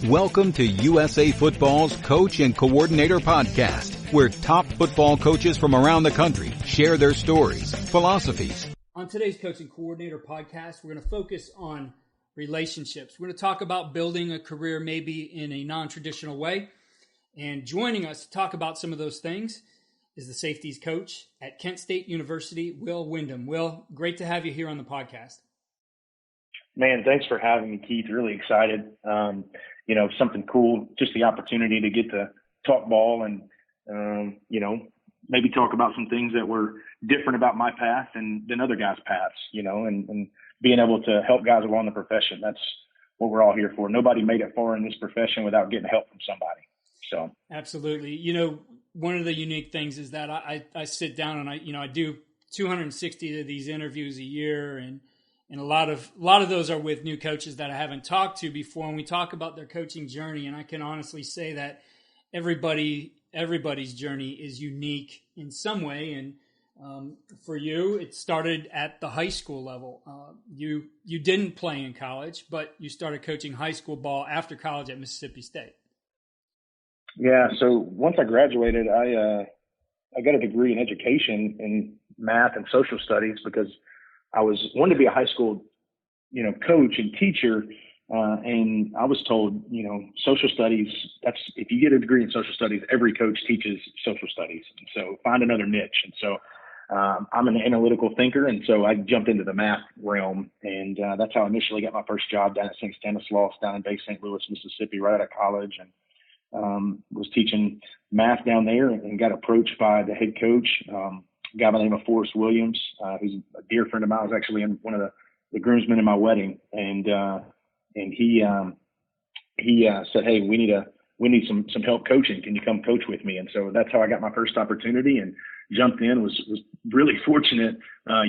Welcome to USA Football's Coach and Coordinator Podcast, where top football coaches from around the country share their stories, philosophies. On today's Coach and Coordinator Podcast, we're going to focus on relationships. We're going to talk about building a career maybe in a non-traditional way. And joining us to talk about some of those things is the safeties coach at Kent State University, Will Windham. Will, great to have you here on the podcast. Man, thanks for having me, Keith. Really excited. Something cool, just the opportunity to get to talk ball and, maybe talk about some things that were different about my path than other guys' paths, and being able to help guys along the profession. That's what we're all here for. Nobody made it far in this profession without getting help from somebody. So absolutely. One of the unique things is that I sit down and I do 260 of these interviews a year, and a lot of those are with new coaches that I haven't talked to before, and we talk about their coaching journey. And I can honestly say that everybody's journey is unique in some way. And for you, it started at the high school level. You didn't play in college, but you started coaching high school ball after college at Mississippi State. Yeah. So once I graduated, I got a degree in education in math and social studies because I wanted to be a high school, coach and teacher. And I was told, social studies, if you get a degree in social studies, every coach teaches social studies. And so find another niche. And so I'm an analytical thinker. And so I jumped into the math realm. And that's how I initially got my first job down at St. Stanislaus down in Bay St. Louis, Mississippi, right out of college. And was teaching math down there and got approached by the head coach, a guy by the name of Forrest Williams, who's a dear friend of mine. I was actually in one of the groomsmen in my wedding. And he said, "Hey, we need some help coaching. Can you come coach with me?" And so that's how I got my first opportunity and jumped in. Was really fortunate.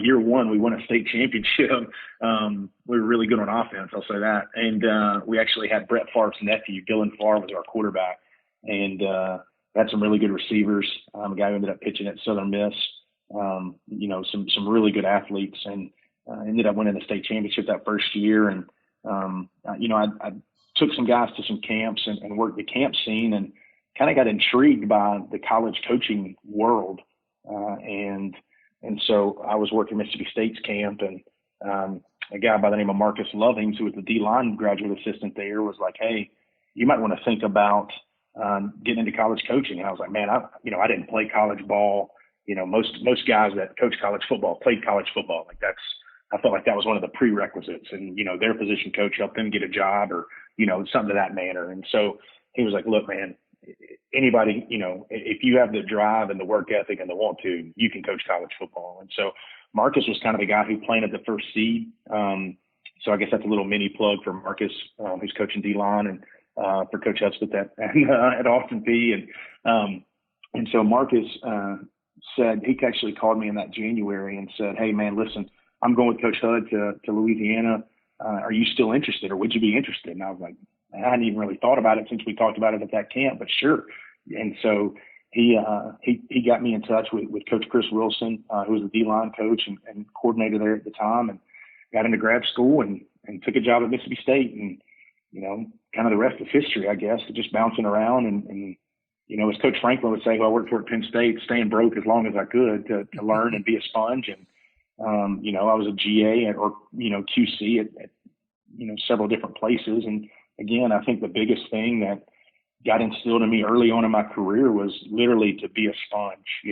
Year one, we won a state championship. We were really good on offense, I'll say that. And we actually had Brett Favre's nephew, Dylan Favre, was our quarterback, and had some really good receivers. A guy who ended up pitching at Southern Miss. Some really good athletes, and ended up winning the state championship that first year. And I took some guys to some camps and worked the camp scene and kind of got intrigued by the college coaching world. And so I was working Mississippi State's camp, and a guy by the name of Marcus Lovings, who was the D-line graduate assistant there, was like, "Hey, you might want to think about getting into college coaching." And I was like, "Man, I didn't play college ball. Most guys that coach college football played college football. I felt like that was one of the prerequisites, and, their position coach helped them get a job or, something to that manner." And so he was like, "Look, man, anybody, if you have the drive and the work ethic and the want to, you can coach college football." And so Marcus was kind of the guy who planted the first seed. So I guess that's a little mini plug for Marcus, who's coaching D-line, and for Coach Hudspeth at Austin Peay. And so Marcus said, he actually called me in that January and said, "Hey, man, listen, I'm going with Coach Hud to Louisiana. Are you still interested, or would you be interested?" And I was like, I hadn't even really thought about it since we talked about it at that camp, but sure. And so he got me in touch with Coach Chris Wilson, who was the D-line coach and coordinator there at the time, and got into grad school and took a job at Mississippi State. And, kind of the rest is history, I guess, just bouncing around. And as Coach Franklin would say, who I worked for at Penn State, staying broke as long as I could to learn and be a sponge. And, I was a GA or QC at several different places. And again, I think the biggest thing that got instilled in me early on in my career was literally to be a sponge.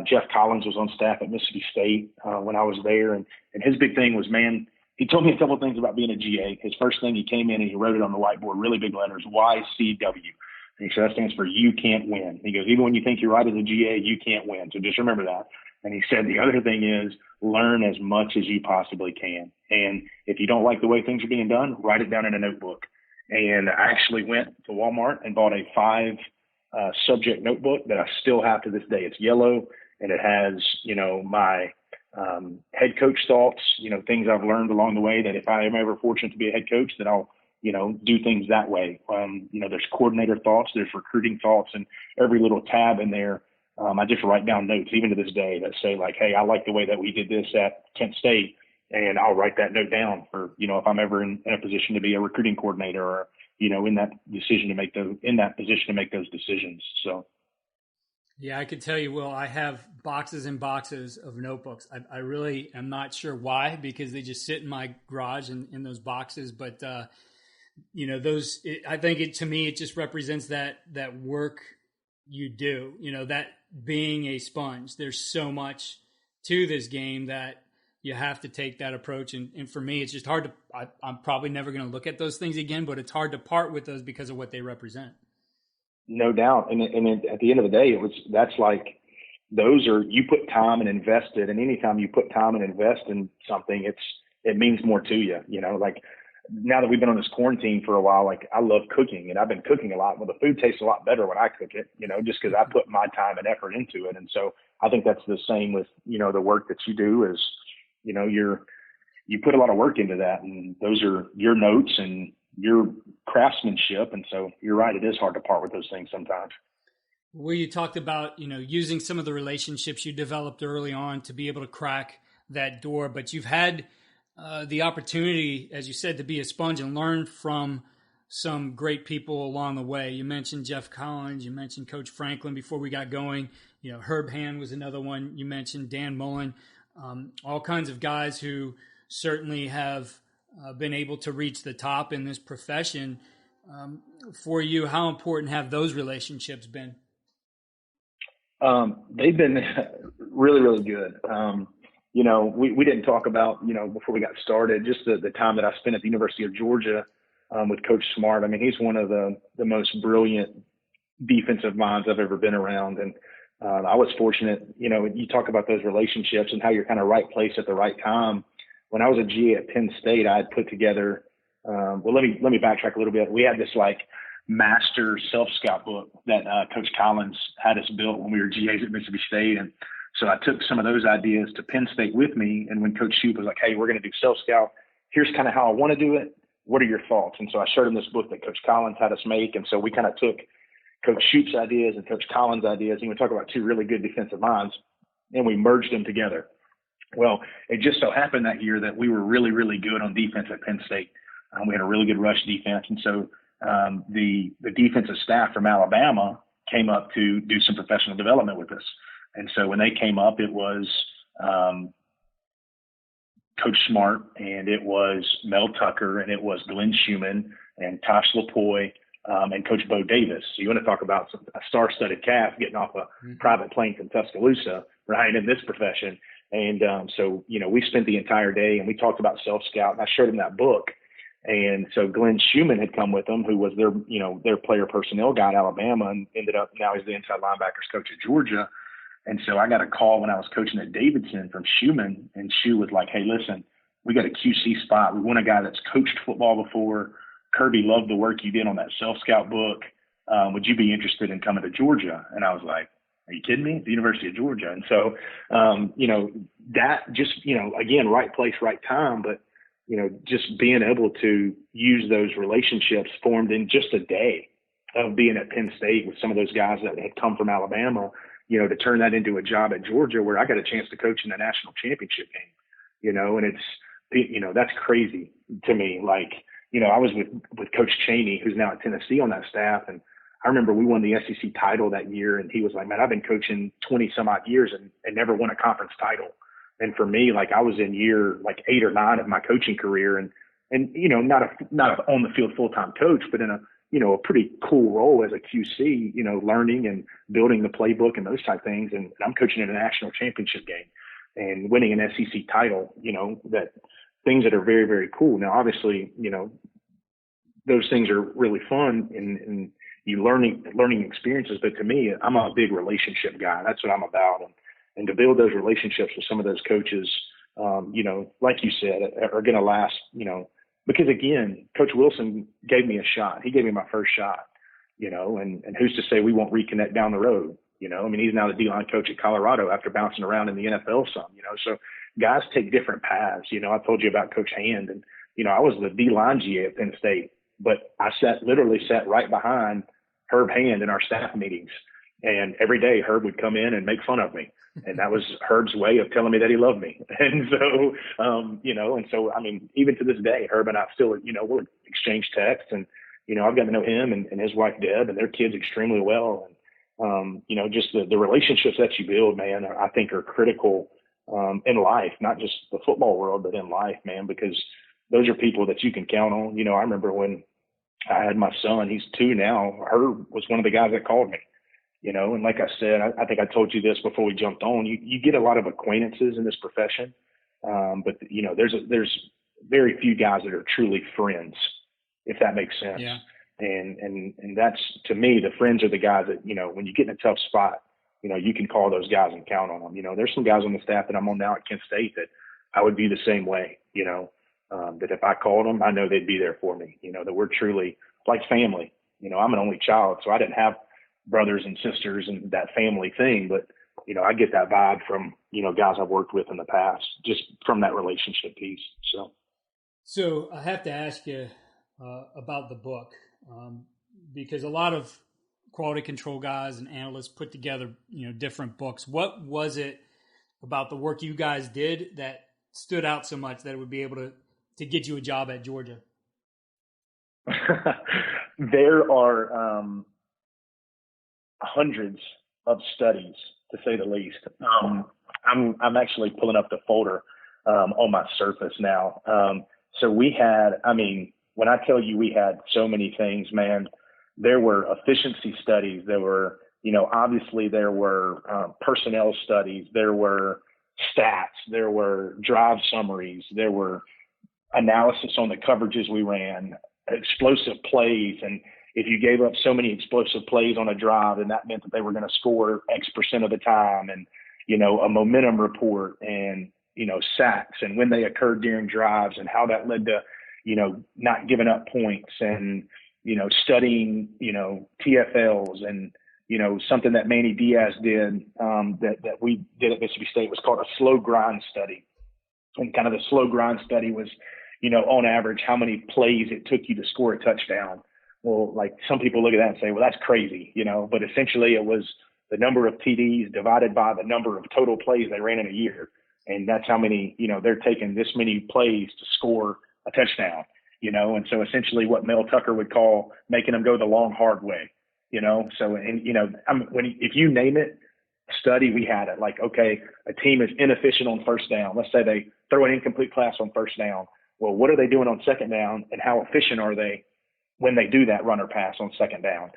Jeff Collins was on staff at Mississippi State when I was there. And his big thing was, man, he told me a couple of things about being a GA. His first thing, he came in and he wrote it on the whiteboard, really big letters, YCW. And he said, that stands for you can't win. He goes, even when you think you're right as a GA, you can't win. So just remember that. And he said, the other thing is learn as much as you possibly can. And if you don't like the way things are being done, write it down in a notebook. And I actually went to Walmart and bought a 5 subject notebook that I still have to this day. It's yellow, and it has, my head coach thoughts, things I've learned along the way, that if I am ever fortunate to be a head coach, that I'll, do things that way. There's coordinator thoughts, there's recruiting thoughts, and every little tab in there, I just write down notes, even to this day, that say like, hey, I like the way that we did this at Kent State. And I'll write that note down for, if I'm ever in a position to be a recruiting coordinator or, in that position to make those decisions. So. Yeah, I could tell you, Will, I have boxes and boxes of notebooks. I really am not sure why, because they just sit in my garage in those boxes. But, I think to me, it just represents that work you do, that being a sponge. There's so much to this game that you have to take that approach. And for me, it's just hard to, I'm probably never going to look at those things again, but it's hard to part with those because of what they represent. No doubt. And at the end of the day, you put time and invested, and anytime you put time and invest in something, it means more to you. Like now that we've been on this quarantine for a while, like I love cooking, and I've been cooking a lot. Well, the food tastes a lot better when I cook it, just because I put my time and effort into it. And so I think that's the same with, the work that you do is, you put a lot of work into that, and those are your notes and your craftsmanship. And so you're right. It is hard to part with those things sometimes. Where you talked about, using some of the relationships you developed early on to be able to crack that door, but you've had the opportunity, as you said, to be a sponge and learn from some great people along the way. You mentioned Jeff Collins, you mentioned Coach Franklin before we got going. Herb Hand was another one. You mentioned Dan Mullen, all kinds of guys who certainly have been able to reach the top in this profession. For you, how important have those relationships been? They've been really, really good. We didn't talk about, before we got started, just the time that I spent at the University of Georgia with Coach Smart. I mean, he's one of the most brilliant defensive minds I've ever been around. And I was fortunate, you talk about those relationships and how you're kind of right place at the right time. When I was a GA at Penn State, I had put together, let me backtrack a little bit. We had this master self-scout book that Coach Collins had us built when we were GAs at Mississippi State. And so I took some of those ideas to Penn State with me. And when Coach Shoup was like, hey, we're going to do self-scout, here's kind of how I want to do it. What are your thoughts? And so I showed him this book that Coach Collins had us make. And so we kind of took Coach Shoup's ideas and Coach Collins' ideas. And we talk about two really good defensive minds, and we merged them together. Well, it just so happened that year that we were really, really good on defense at Penn State. We had a really good rush defense. And so the defensive staff from Alabama came up to do some professional development with us. And so when they came up, it was Coach Smart, and it was Mel Tucker, and it was Glenn Schumann and Tosh LaPoy and Coach Bo Davis. So you want to talk about a star-studded cast getting off a private plane from Tuscaloosa, right, in this profession. And so, we spent the entire day and we talked about self-scout, and I showed him that book. And so Glenn Schumann had come with them, who was their player personnel guy at Alabama, and ended up now he's the inside linebackers coach at Georgia. And so I got a call when I was coaching at Davidson from Schumann, and Shu was like, hey, listen, we got a QC spot. We want a guy that's coached football before. Kirby loved the work you did on that self-scout book. Would you be interested in coming to Georgia? And I was like, are you kidding me? It's the University of Georgia. And so, that just, again, right place, right time, but, just being able to use those relationships formed in just a day of being at Penn State with some of those guys that had come from Alabama, to turn that into a job at Georgia where I got a chance to coach in the national championship game, and it's, that's crazy to me. Like, I was with Coach Chaney, who's now at Tennessee on that staff. And I remember we won the SEC title that year, and he was like, man, I've been coaching 20 some odd years and never won a conference title. And for me, I was in year 8 or 9 of my coaching career, and not a on the field full-time coach, but in a pretty cool role as a QC, learning and building the playbook and those type things. And I'm coaching in a national championship game and winning an SEC title, that things that are very, very cool. Now, obviously, those things are really fun and you learning experiences. But to me, I'm a big relationship guy. That's what I'm about. And to build those relationships with some of those coaches, like you said, are going to last, because again, Coach Wilson gave me a shot. He gave me my first shot, and who's to say we won't reconnect down the road? He's now the D-line coach at Colorado after bouncing around in the NFL some, so guys take different paths. I told you about Coach Hand, and, I was the D-line GA at Penn State, but I literally sat right behind Herb Hand in our staff meetings. And every day Herb would come in and make fun of me, And that was Herb's way of telling me that he loved me. And so, I mean, even to this day, Herb and I still, we'll exchange texts, and, I've gotten to know him and his wife, Deb, and their kids extremely well. And, just the relationships that you build, man, I think are critical in life, not just the football world, but in life, man, because those are people that you can count on. I remember when I had my son, he's 2 now, Herb was one of the guys that called me. And like I said, I think I told you this before we jumped on, you get a lot of acquaintances in this profession. But there's very few guys that are truly friends, if that makes sense. Yeah. And that's, to me, the friends are the guys that, when you get in a tough spot, you can call those guys and count on them. There's some guys on the staff that I'm on now at Kent State that I would be the same way, that if I called them, I know they'd be there for me, that we're truly like family. I'm an only child, so I didn't have brothers and sisters and that family thing, but I get that vibe from guys I've worked with in the past, just from that relationship piece. So I have to ask you about the book, because a lot of quality control guys and analysts put together different books. What was it about the work you guys did that stood out so much that it would be able to get you a job at Georgia? There are hundreds of studies, to say the least. I'm actually pulling up the folder on my Surface now. So we had, when I tell you we had so many things, man, there were efficiency studies. There were, obviously there were personnel studies. There were stats. There were drive summaries. There were analysis on the coverages we ran, explosive plays, and if you gave up so many explosive plays on a drive, then that meant that they were going to score X% of the time, and, a momentum report, and, sacks, and when they occurred during drives, and how that led to, not giving up points, and, studying, TFLs, and, something that Manny Diaz did that we did at Mississippi State was called a slow grind study. And kind of the slow grind study was, on average, how many plays it took you to score a touchdown. Well, like some people look at that and say, well, that's crazy, but essentially it was the number of TDs divided by the number of total plays they ran in a year. And that's how many, they're taking this many plays to score a touchdown, and so essentially what Mel Tucker would call making them go the long, hard way, so, and, if you name it, study, we had it like, okay, a team is inefficient on first down. Let's say they throw an incomplete pass on first down. Well, what are they doing on second down, and how efficient are they when they do that run or pass on second down?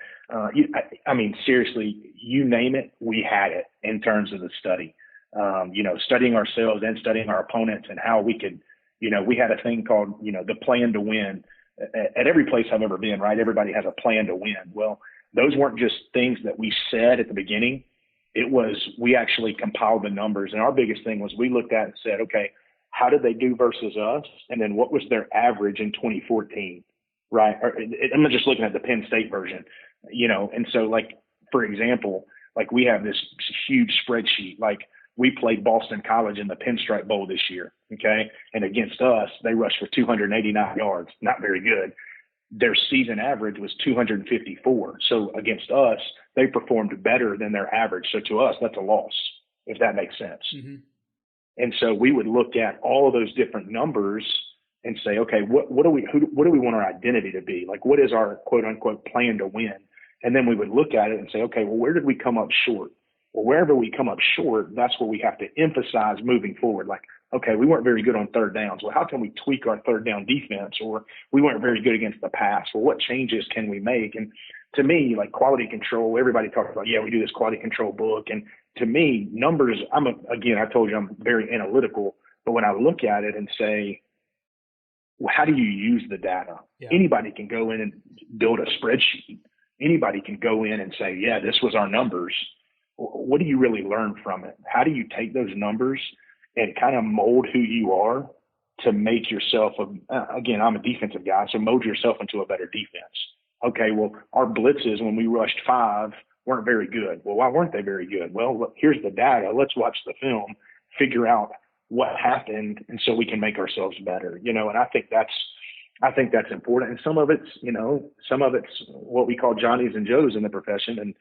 Seriously, you name it, we had it in terms of the study. Studying ourselves and studying our opponents and how we could, we had a thing called, the plan to win. At every place I've ever been, right, everybody has a plan to win. Well, those weren't just things that we said at the beginning. It was, we actually compiled the numbers. And our biggest thing was we looked at and said, okay, how did they do versus us? And then what was their average in 2014? Right. I'm just looking at the Penn State version, and so like, for example, like we have this huge spreadsheet, like we played Boston College in the Pinstripe Bowl this year. Okay. And against us, they rushed for 289 yards. Not very good. Their season average was 254. So against us, they performed better than their average. So to us, that's a loss, if that makes sense. Mm-hmm. And so we would look at all of those different numbers and say, okay, what do we want our identity to be? Like, what is our quote unquote plan to win? And then we would look at it and say, okay, well, where did we come up short? Well, wherever we come up short, that's what we have to emphasize moving forward. Like, okay, we weren't very good on third downs. Well, how can we tweak our third down defense? Or we weren't very good against the pass. Well, what changes can we make? And to me, like quality control, everybody talks about, yeah, we do this quality control book. And to me, numbers, I told you I'm very analytical, but when I look at it and say, well, how do you use the data? Yeah. Anybody can go in and build a spreadsheet. Anybody can go in and say, yeah, this was our numbers. What do you really learn from it? How do you take those numbers and kind of mold who you are to make yourself, again, I'm a defensive guy, so mold yourself into a better defense. Okay, well, our blitzes when we rushed 5 weren't very good. Well, why weren't they very good? Well, look, here's the data. Let's watch the film, figure out what happened, and so we can make ourselves better. And I think that's important. And some of it's what we call Johnnies and Joes in the profession. And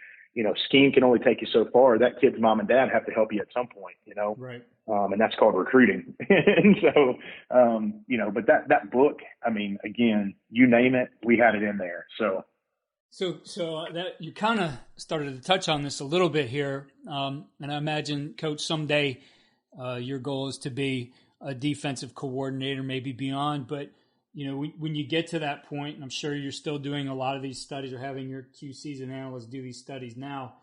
scheme can only take you so far. That kid's mom and dad have to help you at some point, Right. And that's called recruiting. And so, but that book, I mean, again, you name it, we had it in there. So that you kind of started to touch on this a little bit here. And I imagine, Coach, someday your goal is to be a defensive coordinator, maybe beyond. But, when you get to that point, and I'm sure you're still doing a lot of these studies or having your QCs and analysts do these studies now,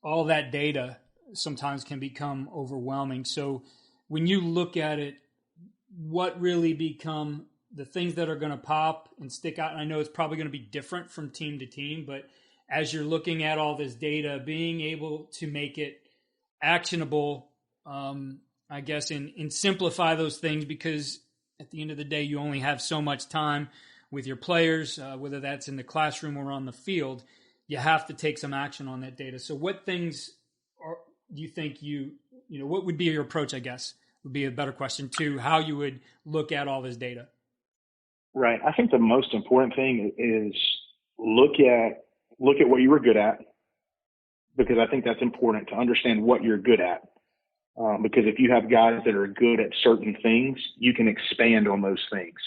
all that data sometimes can become overwhelming. So when you look at it, what really become the things that are going to pop and stick out? And I know it's probably going to be different from team to team, but as you're looking at all this data, being able to make it actionable, I guess, and simplify those things, because at the end of the day, you only have so much time with your players, whether that's in the classroom or on the field. You have to take some action on that data. So what things do you think what would be your approach, I guess, would be a better question, to how you would look at all this data? Right. I think the most important thing is look at what you were good at, because I think that's important to understand what you're good at. Because if you have guys that are good at certain things, you can expand on those things.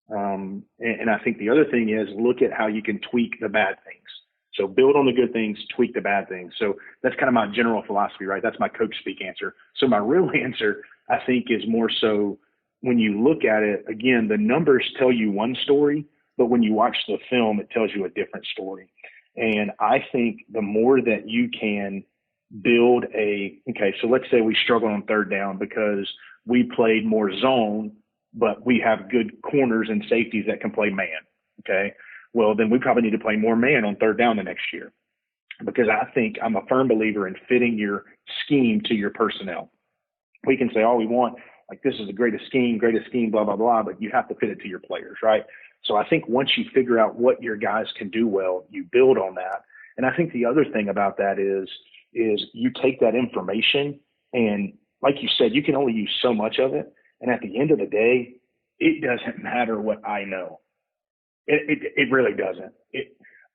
And I think the other thing is look at how you can tweak the bad things. So build on the good things, tweak the bad things. So that's kind of my general philosophy, right? That's my coach speak answer. So my real answer, I think, is more so when you look at it, again, the numbers tell you one story, but when you watch the film, it tells you a different story. And I think the more that you can build so let's say we struggle on third down because we played more zone, but we have good corners and safeties that can play man. Okay. Well, then we probably need to play more man on third down the next year, because I think I'm a firm believer in fitting your scheme to your personnel. We can say all we want, like this is the greatest scheme, blah, blah, blah, but you have to fit it to your players, right? So I think once you figure out what your guys can do well, you build on that. And I think the other thing about that is you take that information, and like you said, you can only use so much of it. And at the end of the day, it doesn't matter what I know. It really doesn't.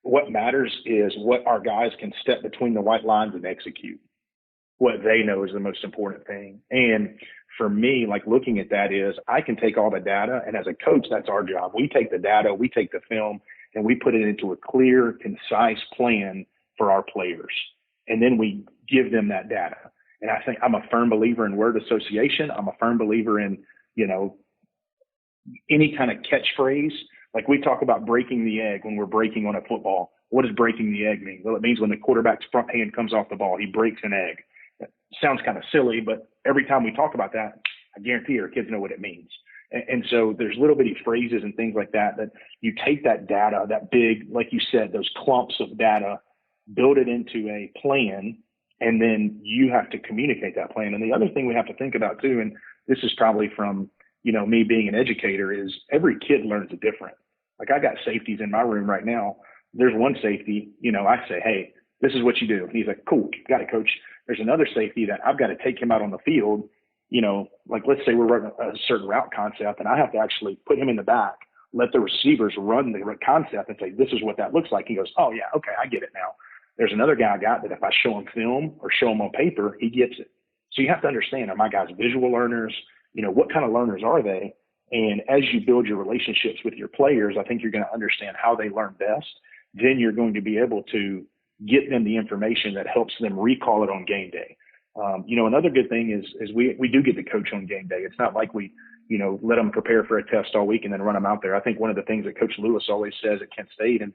What matters is what our guys can step between the white lines and execute. What they know is the most important thing. And for me, like looking at that is I can take all the data, and as a coach, that's our job. We take the data, we take the film, and we put it into a clear, concise plan for our players. And then we give them that data. And I think I'm a firm believer in word association. I'm a firm believer in, any kind of catchphrase. Like we talk about breaking the egg when we're breaking on a football. What does breaking the egg mean? Well, it means when the quarterback's front hand comes off the ball, he breaks an egg. That sounds kind of silly, but every time we talk about that, I guarantee our kids know what it means. And so there's little bitty phrases and things like that you take that data, that big, like you said, those clumps of data, build it into a plan, and then you have to communicate that plan. And the other thing we have to think about too, and this is probably from, me being an educator, is every kid learns different. Like I got safeties in my room right now. There's one safety, I say, hey, this is what you do. And he's like, cool, got it, coach. There's another safety that I've got to take him out on the field. Like let's say we're running a certain route concept, and I have to actually put him in the back, let the receivers run the concept and say, this is what that looks like. He goes, oh yeah, okay, I get it now. There's another guy I got that if I show him film or show him on paper, he gets it. So you have to understand, are my guys visual learners? What kind of learners are they? And as you build your relationships with your players, I think you're going to understand how they learn best. Then you're going to be able to get them the information that helps them recall it on game day. Another good thing is we do get to coach on game day. It's not like we, let them prepare for a test all week and then run them out there. I think one of the things that Coach Lewis always says at Kent State, and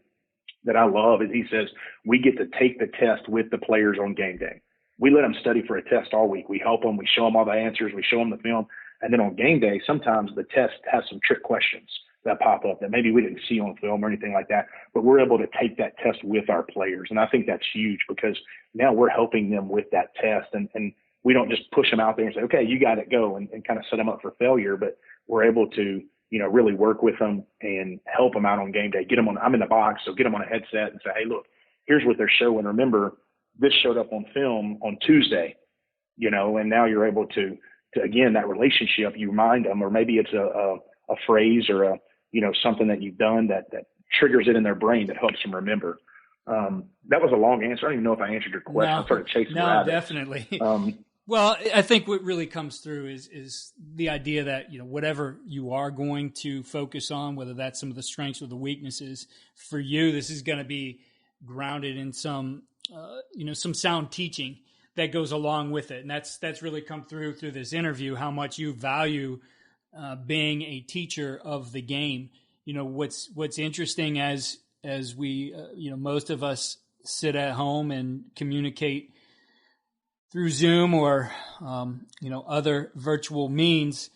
that I love, is he says we get to take the test with the players on game day. We let them study for a test all week. We help them. We show them all the answers. We show them the film. And then on game day, sometimes the test has some trick questions that pop up that maybe we didn't see on film or anything like that, but we're able to take that test with our players. And I think that's huge, because now we're helping them with that test, and we don't just push them out there and say, okay, you got it, go, and kind of set them up for failure, but we're able to, really work with them and help them out on game day, get them on, I'm in the box, so get them on a headset and say, hey, look, here's what they're showing. Remember, this showed up on film on Tuesday, and now you're able to again, that relationship, you remind them, or maybe it's a phrase or something that you've done that triggers it in their brain that helps them remember. That was a long answer. I don't even know if I answered your question. I'm sort of chasing rabbits. No, definitely. Well, I think what really comes through is the idea that, whatever you are going to focus on, whether that's some of the strengths or the weaknesses, for you, this is going to be grounded in some sound teaching that goes along with it. And that's really come through this interview, how much you value being a teacher of the game. What's interesting as we, most of us sit at home and communicate through Zoom or, other virtual means,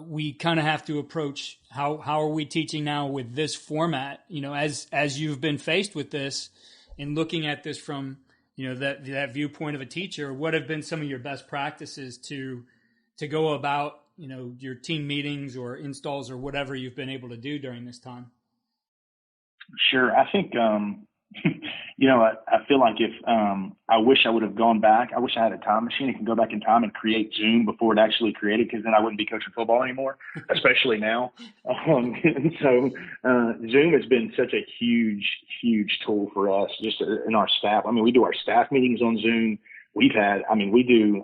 we kind of have to approach how are we teaching now with this format, as you've been faced with this and looking at this from, that viewpoint of a teacher. What have been some of your best practices to go about, your team meetings or installs or whatever you've been able to do during this time? Sure. I think, I feel like if I wish I would have gone back. I wish I had a time machine and could go back in time and create Zoom before it actually created, because then I wouldn't be coaching football anymore, especially now. So Zoom has been such a huge, huge tool for us just in our staff. I mean, we do our staff meetings on Zoom. We do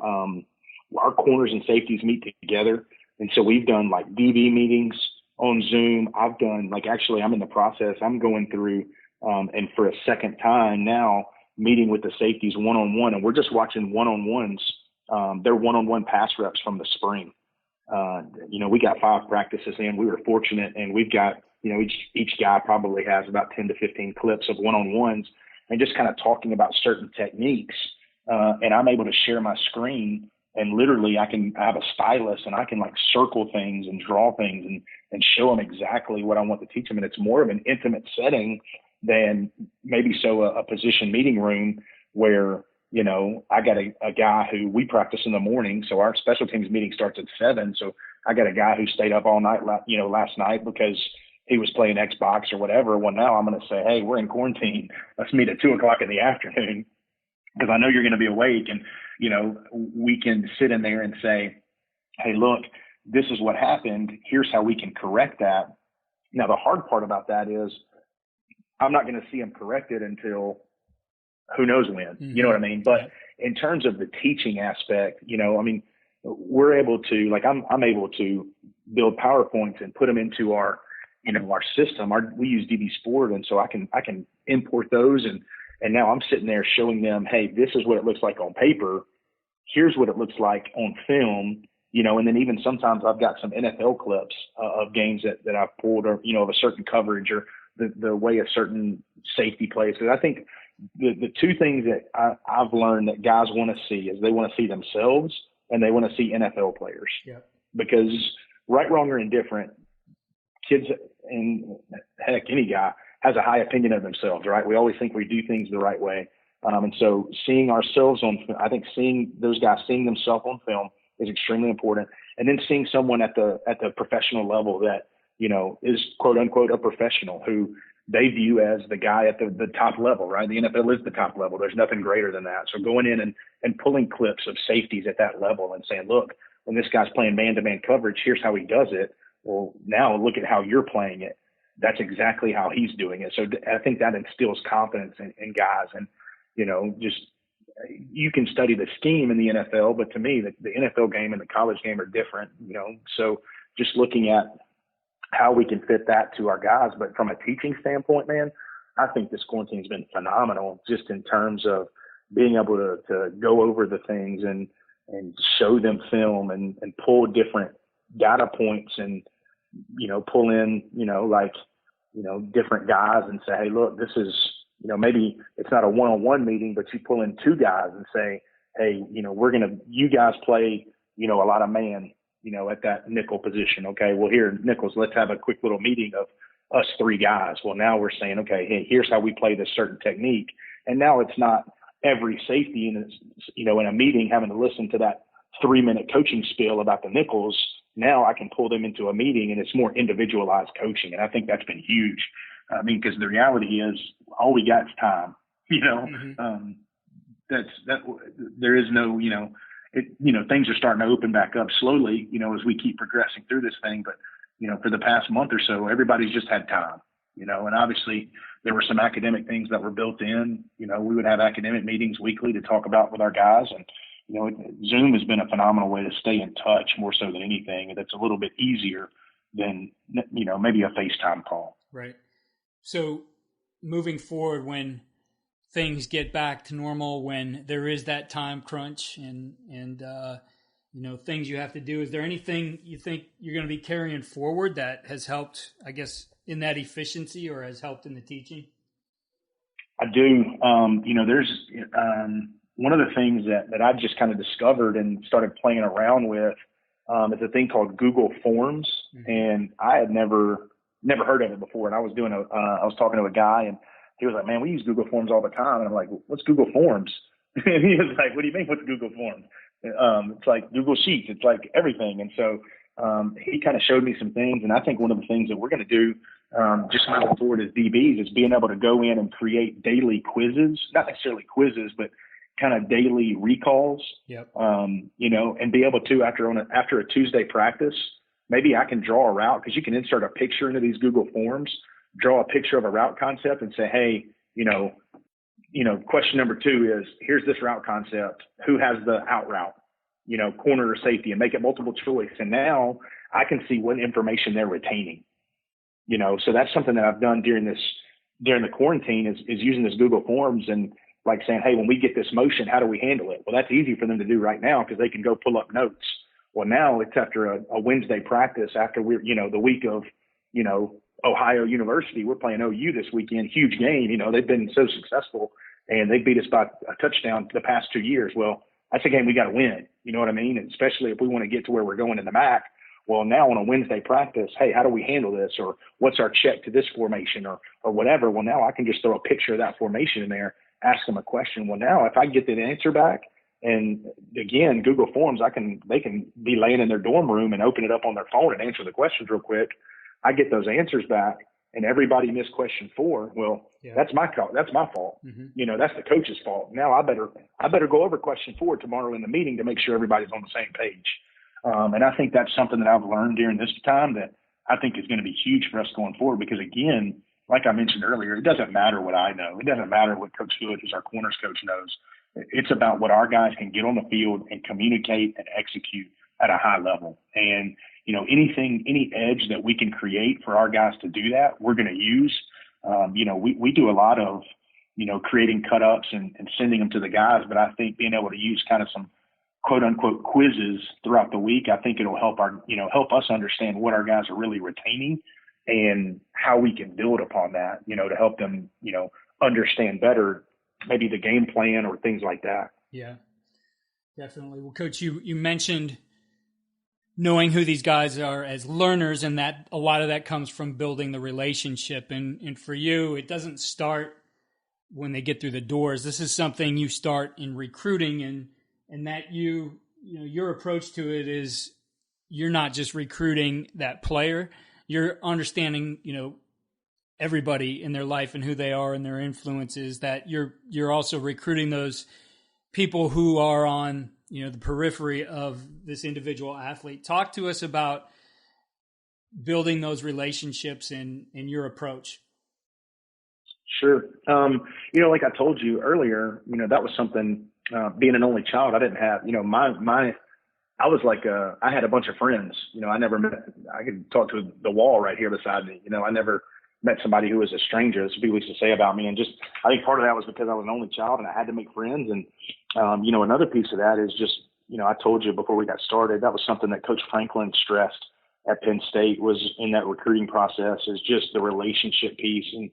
our corners and safeties meet together. And so we've done like DB meetings on Zoom. I've done I'm in the process. I'm going through and for a second time now, meeting with the safeties one-on-one, and we're just watching one-on-ones. They're one-on-one pass reps from the spring. We got 5 practices in. We were fortunate, and we've got, each guy probably has about 10 to 15 clips of one-on-ones, and just kind of talking about certain techniques. And I'm able to share my screen, and literally I have a stylus, and I can circle things and draw things and show them exactly what I want to teach them. And it's more of an intimate setting than maybe a position meeting room where, I got a guy who we practice in the morning. So our special teams meeting starts at 7. So I got a guy who stayed up all night, last night because he was playing Xbox or whatever. Well, now I'm going to say, hey, we're in quarantine. Let's meet at 2:00 in the afternoon, because I know you're going to be awake. And, we can sit in there and say, hey, look, this is what happened. Here's how we can correct that. Now, the hard part about that is I'm not going to see him corrected until who knows when, you know what I mean? But in terms of the teaching aspect, we're able to, I'm able to build PowerPoints and put them into our system. We use DB Sport. And so I can import those. And now I'm sitting there showing them, hey, this is what it looks like on paper. Here's what it looks like on film, and then even sometimes I've got some NFL clips of games that I've pulled, or, of a certain coverage or the way a certain safety plays. Because I think the two things that I've learned that guys want to see is they want to see themselves and they want to see NFL players. Yeah. Because right, wrong, or indifferent, kids, and heck, any guy has a high opinion of themselves, right? We always think we do things the right way. And so seeing those guys seeing themselves on film is extremely important. And then seeing someone at the professional level that, is quote unquote a professional, who they view as the guy at the top level, right? The NFL is the top level. There's nothing greater than that. So going in and pulling clips of safeties at that level and saying, look, when this guy's playing man-to-man coverage, here's how he does it. Well, now look at how you're playing it. That's exactly how he's doing it. So I think that instills confidence in guys. And, you can study the scheme in the NFL, but to me, the NFL game and the college game are different, So just looking at how we can fit that to our guys. But from a teaching standpoint, man, I think this quarantine has been phenomenal, just in terms of being able to go over the things and show them film and pull different data points and, pull in, different guys and say, hey, look, this is, maybe it's not a one-on-one meeting, but you pull in 2 guys and say, hey, you guys play, a lot of man, at that nickel position. Okay, well, here, nickels, let's have a quick little meeting of us 3 guys. Well, now we're saying, okay, hey, here's how we play this certain technique. And now it's not every safety in a meeting having to listen to that 3-minute coaching spiel about the nickels. Now I can pull them into a meeting and it's more individualized coaching. And I think that's been huge. I mean, because the reality is all we got is time, there is no, things are starting to open back up slowly, as we keep progressing through this thing. But, for the past month or so, everybody's just had time. and obviously there were some academic things that were built in. We would have academic meetings weekly to talk about with our guys. And, Zoom has been a phenomenal way to stay in touch more so than anything. And it's a little bit easier than, maybe a FaceTime call. Right. So moving forward, when things get back to normal, when there is that time crunch and things you have to do, is there anything you think you're going to be carrying forward that has helped, I guess, in that efficiency or has helped in the teaching? I do. There's one of the things that I've just kind of discovered and started playing around with is a thing called Google Forms. Mm-hmm. And I had never heard of it before. And I was talking to a guy, and he was like, "Man, we use Google Forms all the time." And I'm like, "What's Google Forms?" And he was like, "What do you mean, what's Google Forms?" It's like Google Sheets. It's like everything. And so he kind of showed me some things. And I think one of the things that we're going to do just moving forward as DBs is being able to go in and create daily quizzes, not necessarily quizzes, but kind of daily recalls. Yep. And be able to, after a Tuesday practice, maybe I can draw a route, because you can insert a picture into these Google Forms, draw a picture of a route concept and say, "Hey, question number 2 is, here's this route concept. Who has the out route, corner or safety," and make it multiple choice. And now I can see what information they're retaining, so that's something that I've done during the quarantine is using this Google Forms and like saying, "Hey, when we get this motion, how do we handle it?" Well, that's easy for them to do right now because they can go pull up notes. Well, now it's after a Wednesday practice, after we're, the week of, Ohio University, we're playing OU this weekend, huge game. They've been so successful and they beat us by a touchdown the past 2 years. Well, that's a game we got to win. You know what I mean? And especially if we want to get to where we're going in the MAC. Well, now on a Wednesday practice, hey, how do we handle this? Or what's our check to this formation or whatever? Well, now I can just throw a picture of that formation in there, ask them a question. Well, now if I get the answer back, and again, Google Forms, they can be laying in their dorm room and open it up on their phone and answer the questions real quick. I get those answers back, and everybody missed question 4. Well, yeah. That's my fault. Mm-hmm. That's the coach's fault. Now I better go over question 4 tomorrow in the meeting to make sure everybody's on the same page. And I think that's something that I've learned during this time that I think is going to be huge for us going forward, because again, like I mentioned earlier, it doesn't matter what I know. It doesn't matter what Coach Hood, who's our corners coach, knows. It's about what our guys can get on the field and communicate and execute at a high level. And, any edge that we can create for our guys to do that, we're going to use. We do a lot of, creating cut-ups and sending them to the guys. But I think being able to use kind of some quote unquote quizzes throughout the week, I think it'll help help us understand what our guys are really retaining and how we can build upon that, to help them, understand better maybe the game plan or things like that. Yeah, definitely. Well, Coach, you mentioned knowing who these guys are as learners, and that a lot of that comes from building the relationship. And for you, it doesn't start when they get through the doors. This is something you start in recruiting, and that your approach to it is you're not just recruiting that player, you're understanding, everybody in their life and who they are and their influences, that you're also recruiting those people who are on, the periphery of this individual athlete. Talk to us about building those relationships in your approach. Sure. Like I told you earlier, that was something, being an only child, I didn't have, I was like, I had a bunch of friends, I could talk to the wall right here beside me. I never met somebody who was a stranger. That's what people used to say about me. And just, I think part of that was because I was an only child and I had to make friends. And, another piece of that is just, I told you before we got started, that was something that Coach Franklin stressed at Penn State was in that recruiting process, is just the relationship piece. And,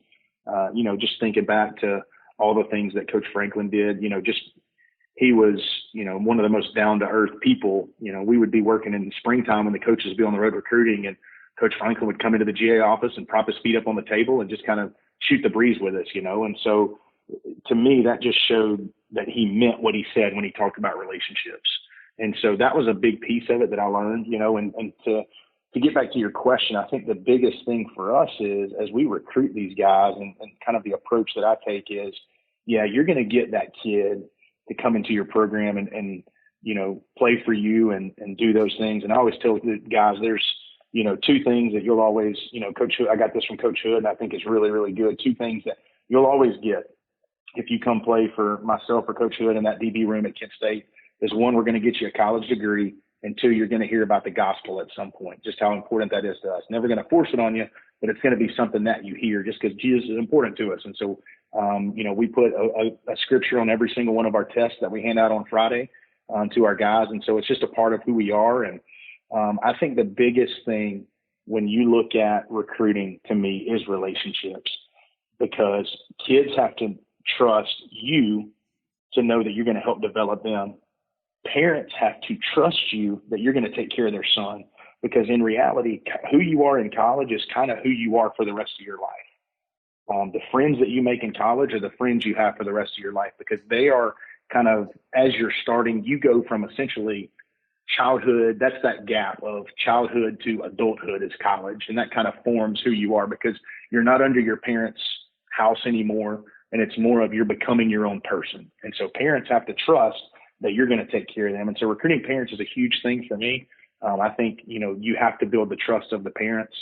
just thinking back to all the things that Coach Franklin did, he was, one of the most down to earth people. We would be working in the springtime when the coaches would be on the road recruiting, and Coach Franklin would come into the GA office and prop his feet up on the table and just kind of shoot the breeze with us, And so to me, that just showed that he meant what he said when he talked about relationships. And so that was a big piece of it that I learned, and to get back to your question, I think the biggest thing for us is as we recruit these guys and kind of the approach that I take is, yeah, you're going to get that kid to come into your program and play for you and do those things. And I always tell the guys there's two things that you'll always, Coach Hood, I got this from Coach Hood, and I think it's really, really good. Two things that you'll always get if you come play for myself or Coach Hood in that DB room at Kent State is, one, we're going to get you a college degree, and two, you're going to hear about the gospel at some point, just how important that is to us. Never going to force it on you, but it's going to be something that you hear just because Jesus is important to us. And so, we put a scripture on every single one of our tests that we hand out on Friday to our guys. And so it's just a part of who we are. And I think the biggest thing when you look at recruiting to me is relationships, because kids have to trust you to know that you're going to help develop them. Parents have to trust you that you're going to take care of their son, because in reality, who you are in college is kind of who you are for the rest of your life. The friends that you make in college are the friends you have for the rest of your life, because they are kind of, as you're starting, you go from essentially childhood, that's that gap of childhood to adulthood is college. And that kind of forms who you are, because you're not under your parents' house anymore. And it's more of you're becoming your own person. And so parents have to trust that you're going to take care of them. And so recruiting parents is a huge thing for me. I think, you have to build the trust of the parents,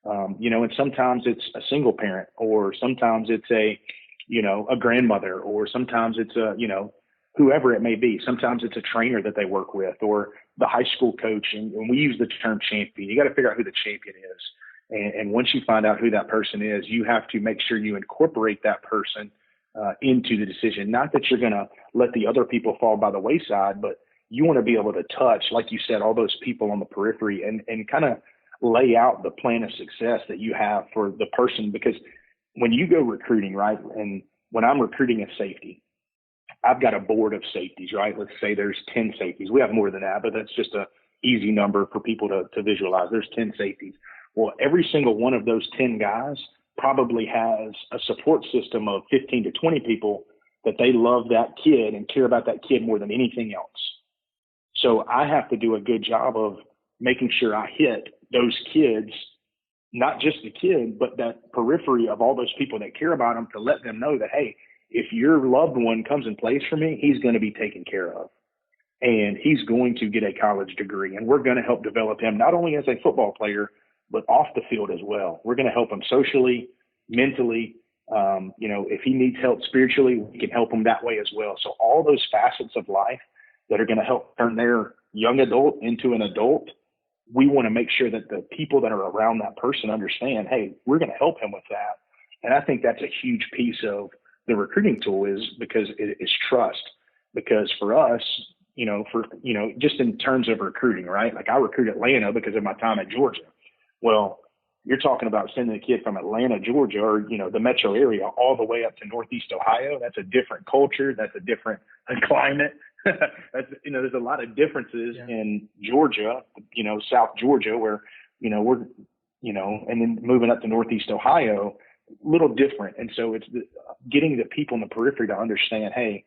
and sometimes it's a single parent, or sometimes it's a grandmother, or sometimes it's whoever it may be. Sometimes it's a trainer that they work with, or the high school coach. And we use the term champion. You got to figure out who the champion is. And once you find out who that person is, you have to make sure you incorporate that person into the decision. Not that you're going to let the other people fall by the wayside, but you want to be able to touch, like you said, all those people on the periphery and kind of lay out the plan of success that you have for the person. Because when you go recruiting, right, and when I'm recruiting a safety, I've got a board of safeties, right? Let's say there's 10 safeties. We have more than that, but that's just a easy number for people to visualize. There's 10 safeties. Well, every single one of those 10 guys probably has a support system of 15 to 20 people that they love that kid and care about that kid more than anything else. So I have to do a good job of making sure I hit those kids, not just the kid, but that periphery of all those people that care about them, to let them know that, hey, if your loved one comes and plays for me, he's going to be taken care of. And he's going to get a college degree. And we're going to help develop him not only as a football player, but off the field as well. We're going to help him socially, mentally. If he needs help spiritually, we can help him that way as well. So all those facets of life that are going to help turn their young adult into an adult, we want to make sure that the people that are around that person understand, hey, we're going to help him with that. And I think that's a huge piece of the recruiting tool, is because it is trust. Because for us, just in terms of recruiting, right? Like I recruit Atlanta because of my time at Georgia. Well, you're talking about sending a kid from Atlanta, Georgia, or, the metro area all the way up to Northeast Ohio. That's a different culture. That's a different climate. There's a lot of differences in Georgia, South Georgia, where, we're, and then moving up to Northeast Ohio, a little different. And so it's getting the people in the periphery to understand, hey,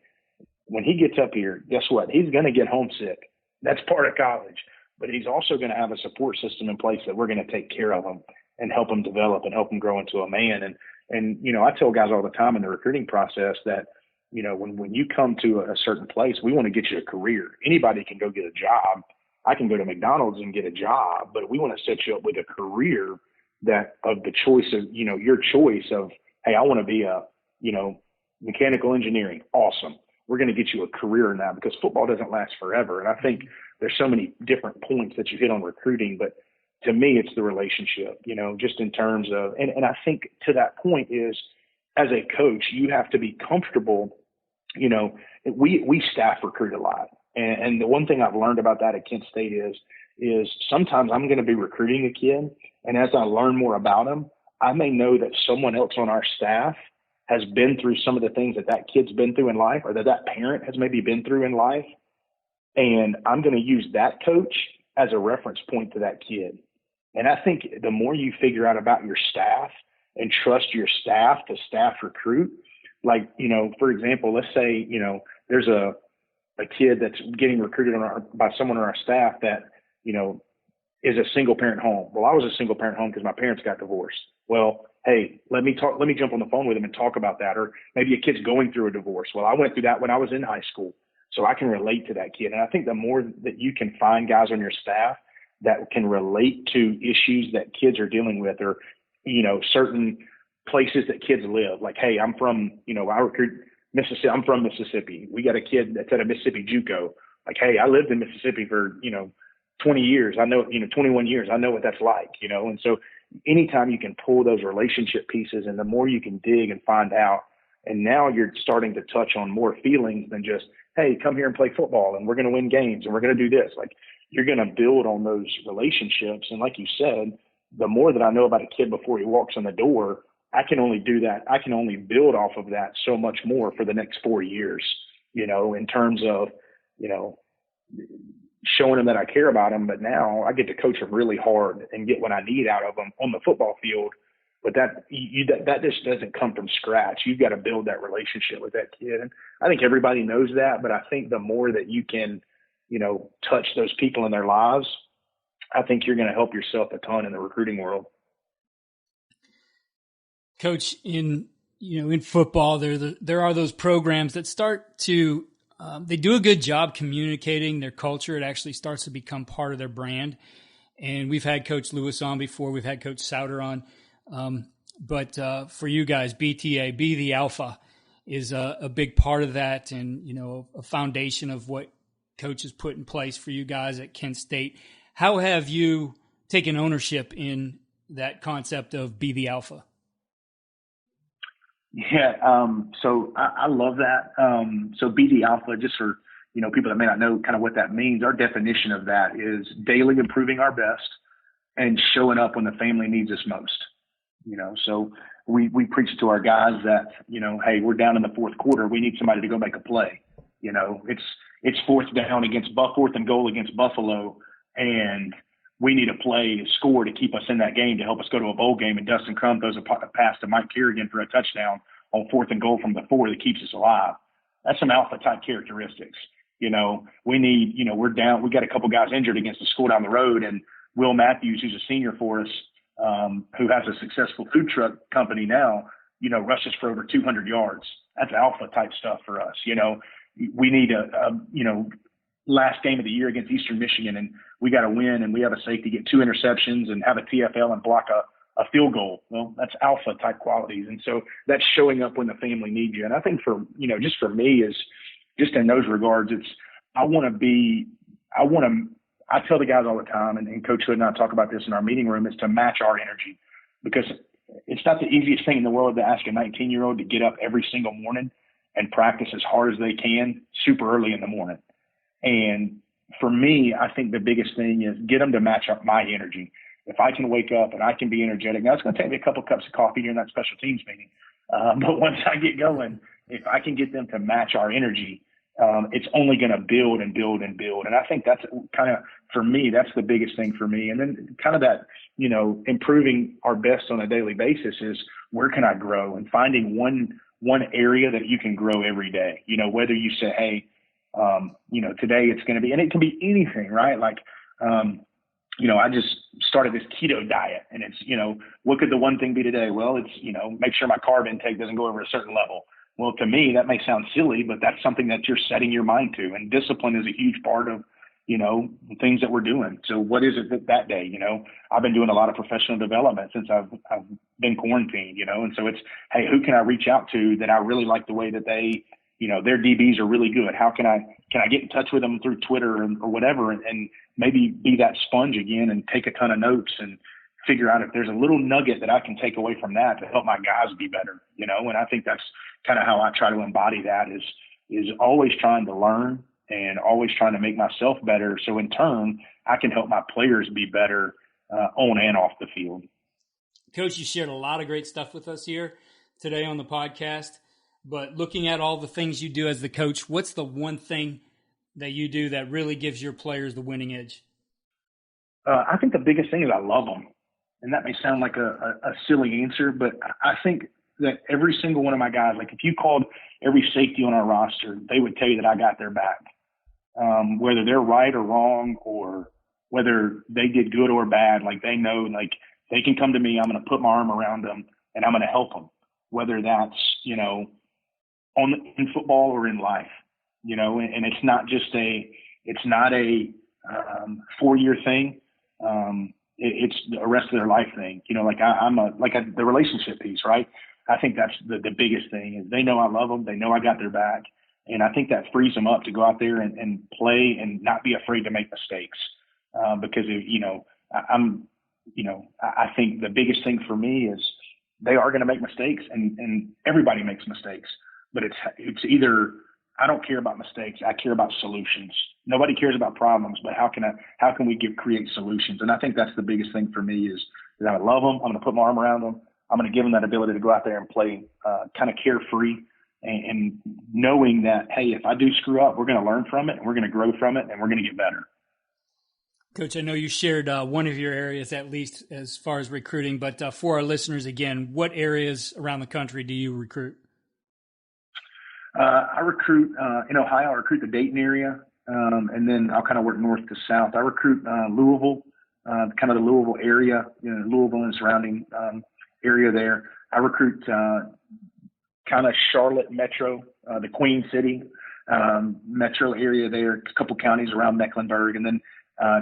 when he gets up here, guess what? He's going to get homesick. That's part of college. But he's also going to have a support system in place that we're going to take care of him and help him develop and help him grow into a man. And I tell guys all the time in the recruiting process that, when you come to a certain place, we want to get you a career. Anybody can go get a job. I can go to McDonald's and get a job, but we want to set you up with a career that of the choice of, your choice of, hey, I want to be a, mechanical engineering. Awesome. We're going to get you a career in that, because football doesn't last forever. And I think there's so many different points that you hit on recruiting, but to me, it's the relationship, just in terms of, and I think to that point is, as a coach, you have to be comfortable. We staff recruit a lot. And the one thing I've learned about that at Kent State is sometimes I'm going to be recruiting a kid, and as I learn more about him, I may know that someone else on our staff has been through some of the things that kid's been through in life, or that parent has maybe been through in life. And I'm going to use that coach as a reference point to that kid. And I think the more you figure out about your staff and trust your staff to staff recruit, like, for example, let's say, there's a kid that's getting recruited by someone on our staff that, is a single parent home. Well, I was a single parent home because my parents got divorced. Well, hey, let me jump on the phone with him and talk about that. Or maybe a kid's going through a divorce. Well, I went through that when I was in high school, so I can relate to that kid. And I think the more that you can find guys on your staff that can relate to issues that kids are dealing with, or, certain places that kids live. Like, hey, I'm from, I recruit Mississippi. I'm from Mississippi. We got a kid that's at a Mississippi JUCO. Like, hey, I lived in Mississippi for, 20 years. I know, 21 years. I know what that's like, and so anytime you can pull those relationship pieces, and the more you can dig and find out, and now you're starting to touch on more feelings than just, hey, come here and play football and we're going to win games and we're going to do this. Like, you're going to build on those relationships. And like you said, the more that I know about a kid before he walks in the door, I can only do that. I can only build off of that so much more for the next 4 years, in terms of, showing them that I care about them. But now I get to coach them really hard and get what I need out of them on the football field. But that just doesn't come from scratch. You've got to build that relationship with that kid. And I think everybody knows that, but I think the more that you can, touch those people in their lives, I think you're going to help yourself a ton in the recruiting world. Coach, in football, there are those programs that start to they do a good job communicating their culture. It actually starts to become part of their brand. And we've had Coach Lewis on before. We've had Coach Souter on. But for you guys, BTA, Be the Alpha, is a big part of that, and a foundation of what coaches put in place for you guys at Kent State. How have you taken ownership in that concept of Be the Alpha? Yeah, so I love that. So Be the Alpha, just for people that may not know kind of what that means, our definition of that is daily improving our best and showing up when the family needs us most. So we preach to our guys that, hey, we're down in the fourth quarter. We need somebody to go make a play. It's fourth and goal against Buffalo, and we need a play to score to keep us in that game, to help us go to a bowl game. And Dustin Crum throws a pass to Mike Kerrigan for a touchdown on fourth and goal from the 4 that keeps us alive. That's some alpha type characteristics. We need, we're down. We got a couple guys injured against the school down the road, and Will Matthews, who's a senior for us, who has a successful food truck company now, rushes for over 200 yards. That's alpha type stuff for us. We need last game of the year against Eastern Michigan, and we got to win, and we have a safety get 2 interceptions and have a TFL and block a field goal. Well, that's alpha type qualities. And so that's showing up when the family needs you. And I think for, just for me is just in those regards, I tell the guys all the time, and Coach Hood and I talk about this in our meeting room, is to match our energy, because it's not the easiest thing in the world to ask a 19-year-old to get up every single morning and practice as hard as they can super early in the morning. And for me, I think the biggest thing is get them to match up my energy. If I can wake up and I can be energetic, now it's going to take me a couple cups of coffee during that special teams meeting. But once I get going, if I can get them to match our energy, it's only going to build and build and build. And I think that's kind of, for me, that's the biggest thing for me. And then kind of that, improving our best on a daily basis is, where can I grow? And finding one area that you can grow every day, whether you say, hey, today it's going to be, and it can be anything, right? Like, I just started this keto diet, and it's, what could the one thing be today? Well, it's, make sure my carb intake doesn't go over a certain level. Well, to me, that may sound silly, but that's something that you're setting your mind to. And discipline is a huge part of, the things that we're doing. So what is it that day? I've been doing a lot of professional development since I've been quarantined, and so it's, hey, who can I reach out to that I really like the way that they, their DBs are really good? How can I get in touch with them through Twitter or whatever, and maybe be that sponge again and take a ton of notes and figure out if there's a little nugget that I can take away from that to help my guys be better, and I think that's kind of how I try to embody that is always trying to learn and always trying to make myself better. So in turn, I can help my players be better on and off the field. Coach, you shared a lot of great stuff with us here today on the podcast, but looking at all the things you do as the coach, what's the one thing that you do that really gives your players the winning edge? I think the biggest thing is I love them. And that may sound like a silly answer, but I think that every single one of my guys, like if you called every safety on our roster, they would tell you that I got their back. Whether they're right or wrong, or whether they did good or bad, like they know, like they can come to me, I'm going to put my arm around them and I'm going to help them. Whether that's, in football or in life, and it's not a 4-year thing. it's the rest of their life thing. You know, like the relationship piece, right? I think that's the biggest thing is they know I love them. They know I got their back. And I think that frees them up to go out there and play and not be afraid to make mistakes. Because, I think the biggest thing for me is they are going to make mistakes and everybody makes mistakes, but it's either I don't care about mistakes. I care about solutions. Nobody cares about problems, but how can we create solutions? And I think that's the biggest thing for me is that I love them. I'm going to put my arm around them. I'm going to give them that ability to go out there and play kind of carefree and knowing that, hey, if I do screw up, we're going to learn from it and we're going to grow from it and we're going to get better. Coach, I know you shared one of your areas, at least as far as recruiting, but for our listeners, again, what areas around the country do you recruit? I recruit in Ohio. I recruit the Dayton area, and then I'll kind of work north to south. I recruit Louisville, kind of the Louisville area, Louisville and surrounding area there. I recruit kind of Charlotte metro, the Queen City metro area there, a couple counties around Mecklenburg, and then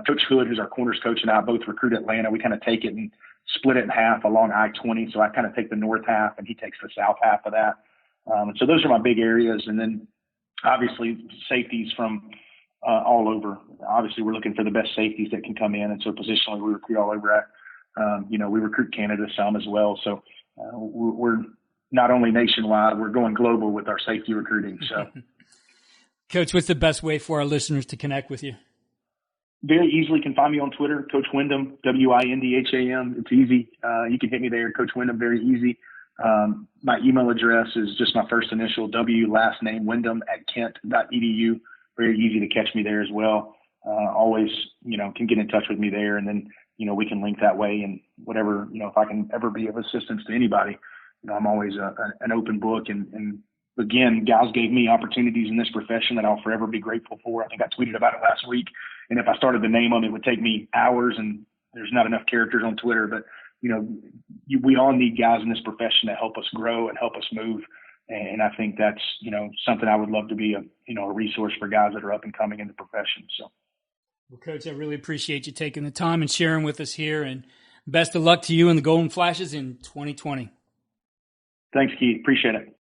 Coach Hood, who's our corners coach, and I both recruit Atlanta. We kind of take it and split it in half along I-20. So I kind of take the north half and he takes the south half of that. So those are my big areas. And then obviously safeties from all over. Obviously we're looking for the best safeties that can come in. And so positionally we recruit all over. We recruit Canada some as well. So we're not only nationwide, we're going global with our safety recruiting. So Coach, what's the best way for our listeners to connect with you? Very easily can find me on Twitter, Coach Windham, Windham. It's easy. You can hit me there, Coach Windham, very easy. My email address is just my first initial, last name, Windham @kent.edu. Very easy to catch me there as well. Always, can get in touch with me there, and then, we can link that way and whatever, if I can ever be of assistance to anybody, I'm always an open book. And again, guys gave me opportunities in this profession that I'll forever be grateful for. I think I tweeted about it last week. And if I started to name them, it would take me hours and there's not enough characters on Twitter. But, we all need guys in this profession to help us grow and help us move. And I think that's, something I would love to be a resource for guys that are up and coming in the profession. So. Well, Coach, I really appreciate you taking the time and sharing with us here, and best of luck to you and the Golden Flashes in 2020. Thanks, Keith. Appreciate it.